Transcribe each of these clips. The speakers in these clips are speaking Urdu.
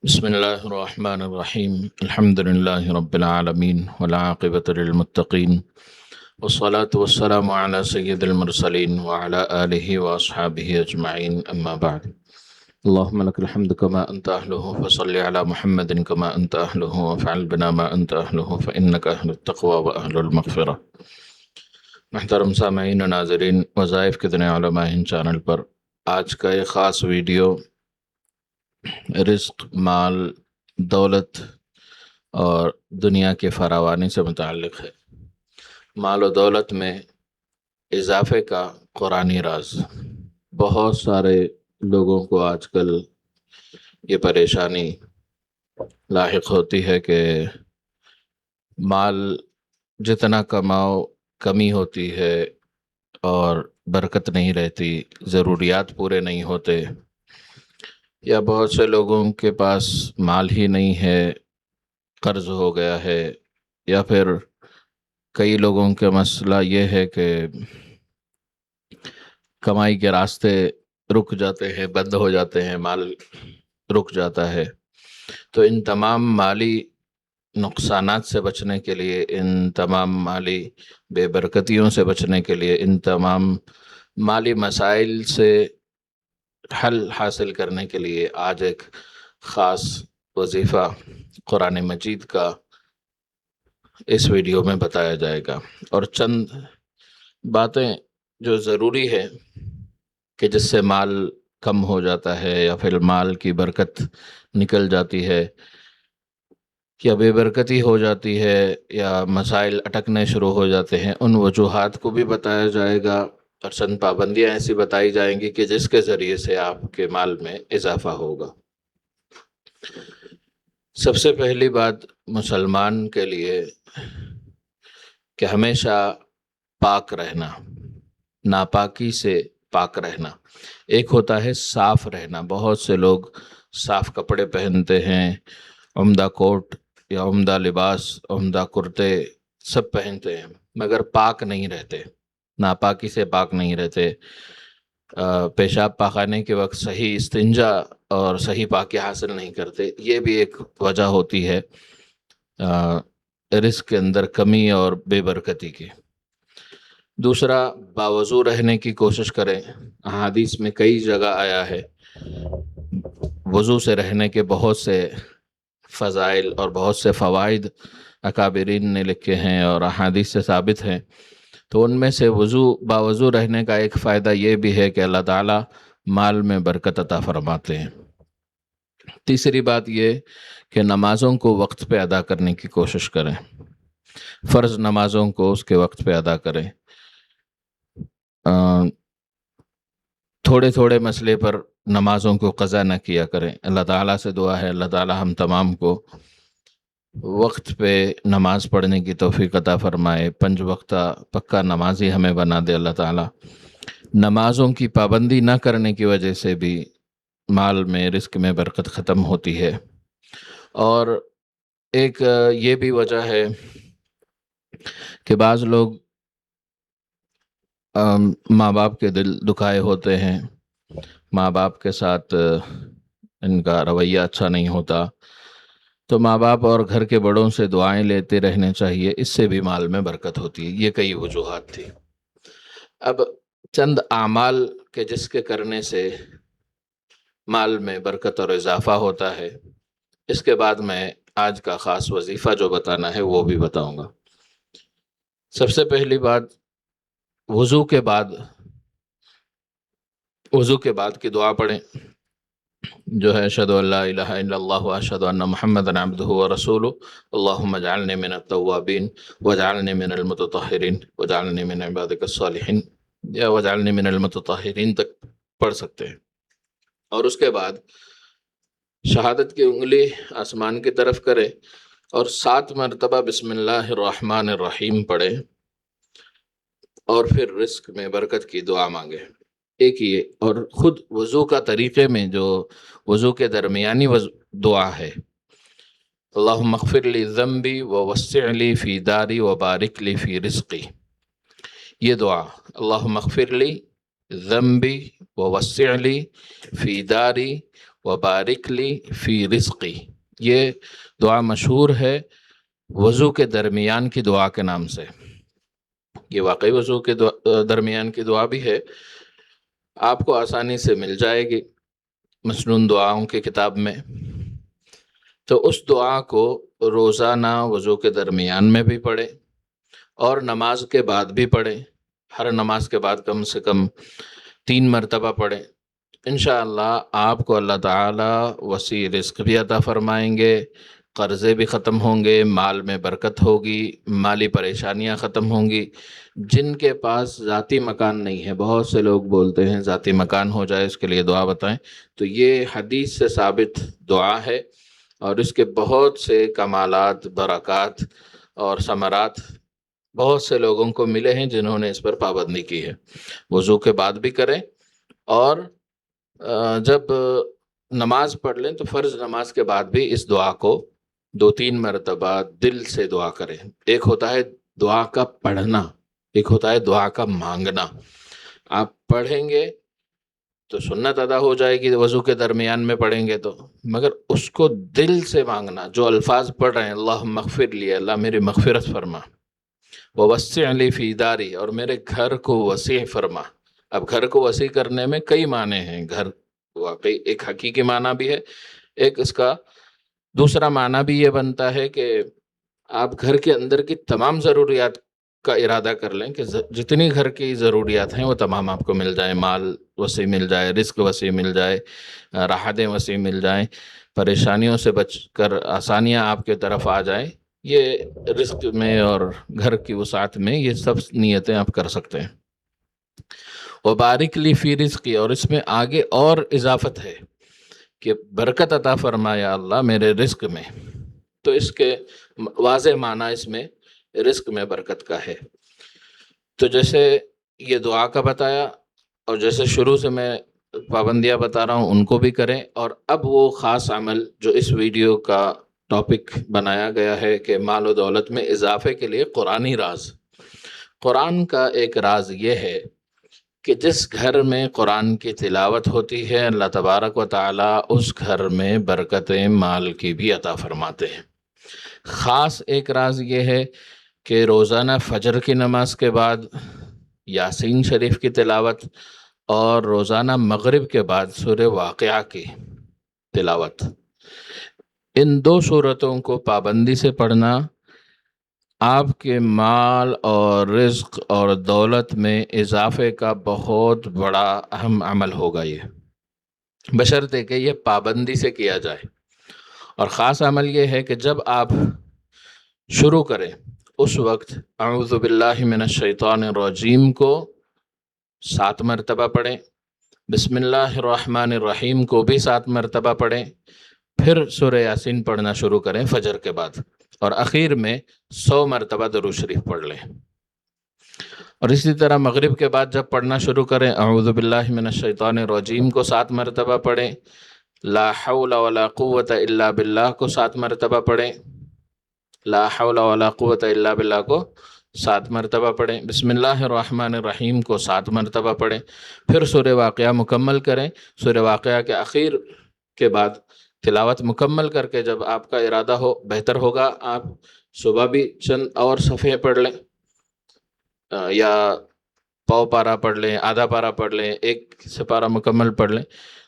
بسم الله الرحمن الرحيم. الحمد لله رب العالمين والعاقبة للمتقين والصلاة والسلام على سيد المرسلين وعلى آله وأصحابه أجمعين، أما بعد. اللهم لك الحمد كما أنت أهله، فصل على محمد كما أنت أهله، وافعل بنا ما أنت أهله، فإنك أهل التقوى وأهل المغفرة. محترم سامعین و ناظرین، وظائف کتنے علماء ہیں چینل پر آج کا یہ خاص ویڈیو رزق، مال، دولت اور دنیا کے فراوانی سے متعلق ہے۔ مال و دولت میں اضافے کا قرآنی راز۔ بہت سارے لوگوں کو آج کل یہ پریشانی لاحق ہوتی ہے کہ مال جتنا کماؤ کمی ہوتی ہے اور برکت نہیں رہتی، ضروریات پورے نہیں ہوتے، یا بہت سے لوگوں کے پاس مال ہی نہیں ہے، قرض ہو گیا ہے، یا پھر کئی لوگوں کا مسئلہ یہ ہے کہ کمائی کے راستے رک جاتے ہیں، بند ہو جاتے ہیں، مال رک جاتا ہے۔ تو ان تمام مالی نقصانات سے بچنے کے لیے، ان تمام مالی بے برکتیوں سے بچنے کے لیے، ان تمام مالی مسائل سے حل حاصل کرنے کے لیے آج ایک خاص وظیفہ قرآن مجید کا اس ویڈیو میں بتایا جائے گا، اور چند باتیں جو ضروری ہے کہ جس سے مال کم ہو جاتا ہے یا پھر مال کی برکت نکل جاتی ہے یا بے برکتی ہو جاتی ہے یا مسائل اٹکنے شروع ہو جاتے ہیں، ان وجوہات کو بھی بتایا جائے گا، اور چند پابندیاں ایسی بتائی جائیں گی کہ جس کے ذریعے سے آپ کے مال میں اضافہ ہوگا۔ سب سے پہلی بات مسلمان کے لیے کہ ہمیشہ پاک رہنا، ناپاکی سے پاک رہنا۔ ایک ہوتا ہے صاف رہنا، بہت سے لوگ صاف کپڑے پہنتے ہیں، عمدہ کوٹ یا عمدہ لباس، عمدہ کرتے سب پہنتے ہیں، مگر پاک نہیں رہتے، ناپاکی سے پاک نہیں رہتے۔ پیشاب پاخانے کے وقت صحیح استنجا اور صحیح پاکی حاصل نہیں کرتے، یہ بھی ایک وجہ ہوتی ہے رزق کے اندر کمی اور بے برکتی کی۔ دوسرا، باوضو رہنے کی کوشش کریں۔ احادیث میں کئی جگہ آیا ہے، وضو سے رہنے کے بہت سے فضائل اور بہت سے فوائد اکابرین نے لکھے ہیں اور احادیث سے ثابت ہیں۔ تو ان میں سے باوضو رہنے کا ایک فائدہ یہ بھی ہے کہ اللہ تعالیٰ مال میں برکت عطا فرماتے ہیں۔ تیسری بات یہ کہ نمازوں کو وقت پہ ادا کرنے کی کوشش کریں، فرض نمازوں کو اس کے وقت پہ ادا کریں۔ تھوڑے تھوڑے مسئلے پر نمازوں کو قضا نہ کیا کریں۔ اللہ تعالیٰ سے دعا ہے اللہ تعالیٰ ہم تمام کو وقت پہ نماز پڑھنے کی توفیق عطا فرمائے، 5 وقتہ پکا نمازی ہمیں بنا دے اللہ تعالیٰ۔ نمازوں کی پابندی نہ کرنے کی وجہ سے بھی مال میں، رزق میں برکت ختم ہوتی ہے۔ اور ایک یہ بھی وجہ ہے کہ بعض لوگ ماں باپ کے دل دکھائے ہوتے ہیں، ماں باپ کے ساتھ ان کا رویہ اچھا نہیں ہوتا، تو ماں باپ اور گھر کے بڑوں سے دعائیں لیتے رہنے چاہیے، اس سے بھی مال میں برکت ہوتی ہے۔ یہ کئی وجوہات تھی۔ اب چند اعمال کے جس کے کرنے سے مال میں برکت اور اضافہ ہوتا ہے، اس کے بعد میں آج کا خاص وظیفہ جو بتانا ہے وہ بھی بتاؤں گا۔ سب سے پہلی بات، وضو کے بعد کی دعا پڑھیں، جو ہے اشہدو ان لا الہ الا اللہ واشہدو ان محمدا عبدہ ورسولہ اللہم اجعلنی من التوابین واجعلنی من المتطہرین واجعلنی من عبادک الصالحین، یا واجعلنی من المتطہرین تک پڑھ سکتے ہیں۔ اور اس کے بعد شہادت کی انگلی آسمان کی طرف کرے اور 7 مرتبہ بسم اللہ الرحمن الرحیم پڑھے، اور پھر رزق میں برکت کی دعا مانگے۔ ایک یہ، اور خود وضو کا طریقے میں جو وضو کے درمیانی دعا ہے، اللہم اغفر لی ذنبی ووسع لی فی داری وبارک لی فی رزقی، یہ دعا، اللہم اغفر لی ذنبی ووسع لی فی داری وبارک لی فی رزقی، یہ دعا مشہور ہے وضو کے درمیان کی دعا کے نام سے. یہ واقعی وضو کے درمیان کی دعا بھی ہے، آپ کو آسانی سے مل جائے گی مسنون دعاؤں کی کتاب میں. تو اس دعا کو روزانہ وضو کے درمیان میں بھی پڑھیں اور نماز کے بعد بھی پڑھیں. ہر نماز کے بعد کم سے کم 3 مرتبہ پڑھیں. انشاءاللہ آپ کو اللہ تعالی وسیع رزق بھی عطا فرمائیں گے، قرضے بھی ختم ہوں گے، مال میں برکت ہوگی، مالی پریشانیاں ختم ہوں گی. جن کے پاس ذاتی مکان نہیں ہے، بہت سے لوگ بولتے ہیں ذاتی مکان ہو جائے اس کے لیے دعا بتائیں، تو یہ حدیث سے ثابت دعا ہے اور اس کے بہت سے کمالات، برکات اور ثمرات بہت سے لوگوں کو ملے ہیں جنہوں نے اس پر پابندی کی ہے. وضو کے بعد بھی کریں اور جب نماز پڑھ لیں تو فرض نماز کے بعد بھی اس دعا کو 2-3 مرتبہ دل سے دعا کریں. ایک ہوتا ہے دعا کا پڑھنا، ایک ہوتا ہے دعا کا مانگنا. آپ پڑھیں گے تو سنت ادا ہو جائے گی وضو کے درمیان میں پڑھیں گے تو، مگر اس کو دل سے مانگنا. جو الفاظ پڑھ رہے ہیں اللہم اغفر لی، اللہ میری مغفرت فرما، ووسع لی فی داری، اور میرے گھر کو وسیع فرما. اب گھر کو وسیع کرنے میں کئی معنی ہیں. گھر واقعی ایک حقیقی معنی بھی ہے، ایک اس کا دوسرا معنی بھی یہ بنتا ہے کہ آپ گھر کے اندر کی تمام ضروریات کا ارادہ کر لیں کہ جتنی گھر کی ضروریات ہیں وہ تمام آپ کو مل جائیں. مال وسیع مل جائے، رزق وسیع مل جائے، راحتیں وسیع مل جائیں، پریشانیوں سے بچ کر آسانیاں آپ کے طرف آ جائیں. یہ رزق میں اور گھر کی وسعت میں یہ سب نیتیں آپ کر سکتے ہیں. وبارک لی فی رزقی، اور اس میں آگے اور اضافت ہے کہ برکت عطا فرما یا اللہ میرے رزق میں. تو اس کے واضح معنی اس میں رزق میں برکت کا ہے. تو جیسے یہ دعا کا بتایا اور جیسے شروع سے میں پابندیاں بتا رہا ہوں ان کو بھی کریں. اور اب وہ خاص عمل جو اس ویڈیو کا ٹاپک بنایا گیا ہے کہ مال و دولت میں اضافے کے لیے قرآنی راز. قرآن کا ایک راز یہ ہے کہ جس گھر میں قرآن کی تلاوت ہوتی ہے اللہ تبارک و تعالی اس گھر میں برکتیں مال کی بھی عطا فرماتے ہیں. خاص ایک راز یہ ہے کہ روزانہ فجر کی نماز کے بعد یاسین شریف کی تلاوت اور روزانہ مغرب کے بعد سورہ واقعہ کی تلاوت، ان 2 سورتوں کو پابندی سے پڑھنا آپ کے مال اور رزق اور دولت میں اضافے کا بہت بڑا اہم عمل ہوگا. یہ بشرطے کہ یہ پابندی سے کیا جائے. اور خاص عمل یہ ہے کہ جب آپ شروع کریں اس وقت اعوذ باللہ من الشیطان الرجیم کو 7 مرتبہ پڑھیں، بسم اللہ الرحمن الرحیم کو بھی 7 مرتبہ پڑھیں، پھر سورہ یاسین پڑھنا شروع کریں فجر کے بعد، اور اخیر میں 100 مرتبہ درود شریف پڑھ لیں. اور اسی طرح مغرب کے بعد جب پڑھنا شروع کریں اعوذ باللہ من الشیطان الرجیم کو 7 مرتبہ پڑھیں، لا حول ولا قوت الا باللہ کو 7 مرتبہ پڑھیں، لا حول ولا قوت الا باللہ کو 7 مرتبہ پڑھیں، بسم اللہ الرحمن الرحیم کو 7 مرتبہ پڑھیں، پھر سورہ واقعہ مکمل کریں. سورہ واقعہ کے اخیر کے بعد تلاوت مکمل کر کے جب آپ کا ارادہ ہو، بہتر ہوگا آپ صبح بھی چند اور صفحے پڑھ لیں، یا پاؤ پارا پڑھ لیں، آدھا پارا پڑھ لیں، 1 سپارہ مکمل پڑھ لیں.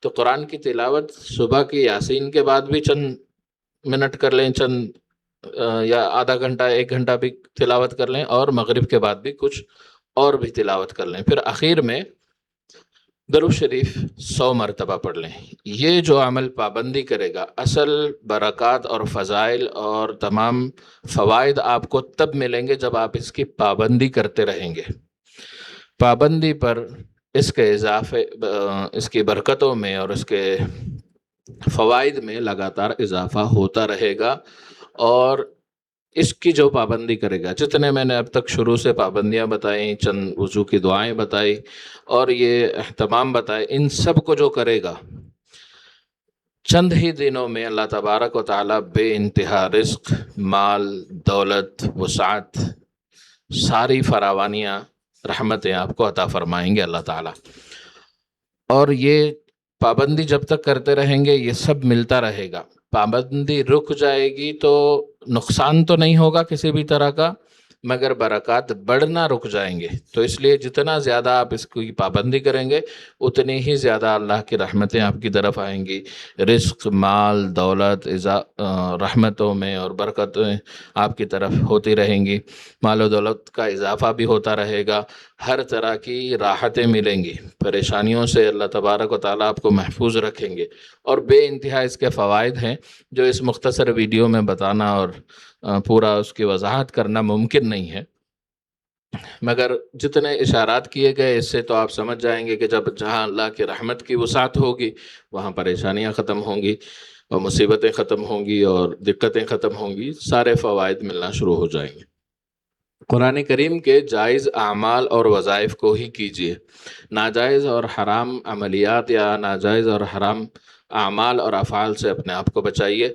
تو قرآن کی تلاوت صبح کی یاسین کے بعد بھی چند منٹ کر لیں، چند یا آدھا گھنٹہ 1 گھنٹہ بھی تلاوت کر لیں، اور مغرب کے بعد بھی کچھ اور بھی تلاوت کر لیں، پھر اخیر میں درود شریف 100 مرتبہ پڑھ لیں. یہ جو عمل پابندی کرے گا اصل برکات اور فضائل اور تمام فوائد آپ کو تب ملیں گے جب آپ اس کی پابندی کرتے رہیں گے. پابندی پر اس کے اضافے، اس کی برکتوں میں اور اس کے فوائد میں لگاتار اضافہ ہوتا رہے گا. اور اس کی جو پابندی کرے گا، جتنے میں نے اب تک شروع سے پابندیاں بتائیں، چند وضو کی دعائیں بتائی اور یہ اہتمام بتائے، ان سب کو جو کرے گا چند ہی دنوں میں اللہ تبارک و تعالی بے انتہا رزق، مال، دولت، وسعت، ساری فراوانیاں، رحمتیں آپ کو عطا فرمائیں گے اللہ تعالی. اور یہ پابندی جب تک کرتے رہیں گے یہ سب ملتا رہے گا. پابندی رک جائے گی تو نقصان تو نہیں ہوگا کسی بھی طرح کا، مگر برکات بڑھنا رک جائیں گے. تو اس لیے جتنا زیادہ آپ اس کی پابندی کریں گے اتنی ہی زیادہ اللہ کی رحمتیں آپ کی طرف آئیں گی. رزق، مال، دولت رحمتوں میں اور برکتیں آپ کی طرف ہوتی رہیں گی. مال و دولت کا اضافہ بھی ہوتا رہے گا، ہر طرح کی راحتیں ملیں گی، پریشانیوں سے اللہ تبارک و تعالیٰ آپ کو محفوظ رکھیں گے. اور بے انتہا اس کے فوائد ہیں جو اس مختصر ویڈیو میں بتانا اور پورا اس کی وضاحت کرنا ممکن نہیں ہے، مگر جتنے اشارات کیے گئے اس سے تو آپ سمجھ جائیں گے کہ جہاں اللہ کی رحمت کی وسعت ہوگی وہاں پریشانیاں ختم ہوں گی اور مصیبتیں ختم ہوں گی اور دقتیں ختم ہوں گی، سارے فوائد ملنا شروع ہو جائیں گے. قرآن کریم کے جائز اعمال اور وظائف کو ہی کیجیے، ناجائز اور حرام عملیات یا ناجائز اور حرام اعمال اور افعال سے اپنے آپ کو بچائیے.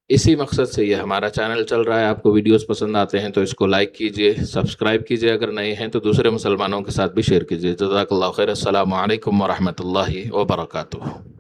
اسی مقصد سے یہ ہمارا چینل چل رہا ہے. آپ کو ویڈیوز پسند آتے ہیں تو اس کو لائک کیجئے، سبسکرائب کیجئے، اگر نئے ہیں تو دوسرے مسلمانوں کے ساتھ بھی شیئر کیجئے. جزاک اللہ خیر. السلام علیکم ورحمۃ اللہ وبرکاتہ.